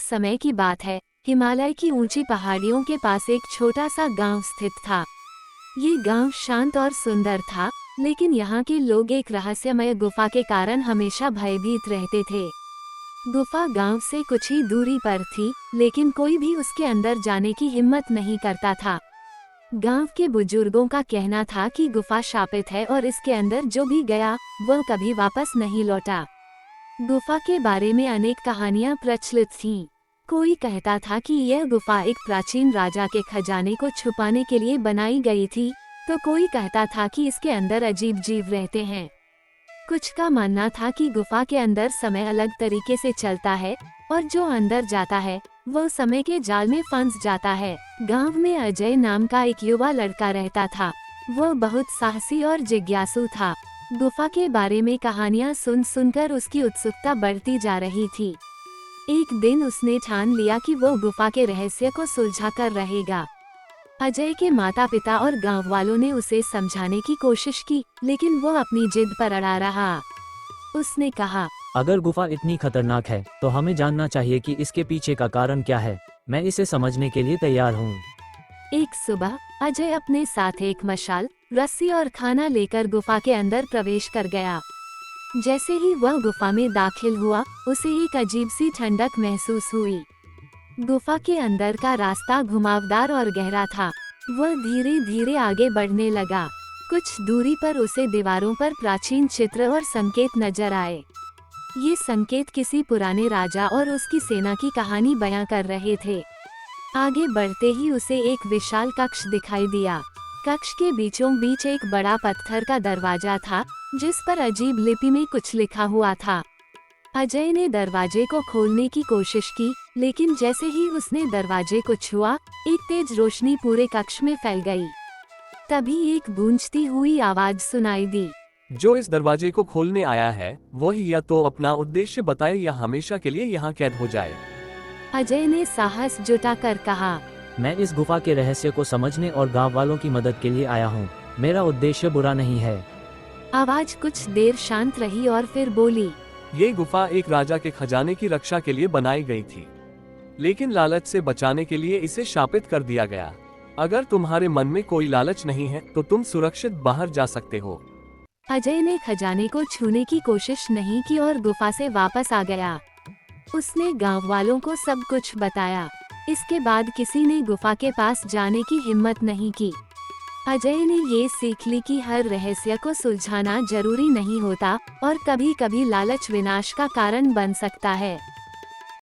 समय की बात है। हिमालय की ऊंची पहाड़ियों के पास एक छोटा सा गांव स्थित था। ये गांव शांत और सुंदर था, लेकिन यहाँ के लोग एक रहस्यमय गुफा के कारण हमेशा भयभीत रहते थे। गुफा गांव से कुछ ही दूरी पर थी, लेकिन कोई भी उसके अंदर जाने की हिम्मत नहीं करता था। गांव के बुजुर्गों का कहना था कि गुफा शापित है और इसके अंदर जो भी गया वह कभी वापस नहीं लौटा। गुफा के बारे में अनेक कहानियां प्रचलित थीं। कोई कहता था कि यह गुफा एक प्राचीन राजा के खजाने को छुपाने के लिए बनाई गई थी, तो कोई कहता था कि इसके अंदर अजीब जीव रहते हैं। कुछ का मानना था कि गुफा के अंदर समय अलग तरीके से चलता है और जो अंदर जाता है वह समय के जाल में फंस जाता है। गांव में अजय नाम का एक युवा लड़का रहता था। वह बहुत साहसी और जिज्ञासु था। गुफा के बारे में कहानियां सुन सुनकर उसकी उत्सुकता बढ़ती जा रही थी। एक दिन उसने ठान लिया कि वो गुफा के रहस्य को सुलझा कर रहेगा। अजय के माता पिता और गांव वालों ने उसे समझाने की कोशिश की, लेकिन वो अपनी जिद पर अड़ा रहा। उसने कहा, अगर गुफा इतनी खतरनाक है तो हमें जानना चाहिए कि इसके पीछे का कारण क्या है। मैं इसे समझने के लिए तैयार हूँ। एक सुबह अजय अपने साथ एक मशाल, रस्सी और खाना लेकर गुफा के अंदर प्रवेश कर गया। जैसे ही वह गुफा में दाखिल हुआ, उसे एक अजीब सी ठंडक महसूस हुई। गुफा के अंदर का रास्ता घुमावदार और गहरा था। वह धीरे धीरे आगे बढ़ने लगा। कुछ दूरी पर उसे दीवारों पर प्राचीन चित्र और संकेत नजर आए। ये संकेत किसी पुराने राजा और उसकी सेना की कहानी बयां कर रहे थे। आगे बढ़ते ही उसे एक विशाल कक्ष दिखाई दिया। कक्ष के बीचों बीच एक बड़ा पत्थर का दरवाजा था, जिस पर अजीब लिपि में कुछ लिखा हुआ था। अजय ने दरवाजे को खोलने की कोशिश की, लेकिन जैसे ही उसने दरवाजे को छुआ, एक तेज रोशनी पूरे कक्ष में फैल गई। तभी एक गूंजती हुई आवाज सुनाई दी। जो इस दरवाजे को खोलने आया है वही या तो अपना उद्देश्य बताए या हमेशा के लिए यहाँ कैद हो जाए। अजय ने साहस जुटाकर कहा, मैं इस गुफा के रहस्य को समझने और गांव वालों की मदद के लिए आया हूँ। मेरा उद्देश्य बुरा नहीं है। आवाज कुछ देर शांत रही और फिर बोली, ये गुफा एक राजा के खजाने की रक्षा के लिए बनाई गई थी, लेकिन लालच से बचाने के लिए इसे शापित कर दिया गया। अगर तुम्हारे मन में कोई लालच नहीं है तो तुम सुरक्षित बाहर जा सकते हो। अजय ने खजाने को छूने की कोशिश नहीं की और गुफा से वापस आ गया। उसने गांव वालों को सब कुछ बताया। इसके बाद किसी ने गुफा के पास जाने की हिम्मत नहीं की। अजय ने ये सीख ली कि हर रहस्य को सुलझाना जरूरी नहीं होता और कभी-कभी लालच विनाश का कारण बन सकता है।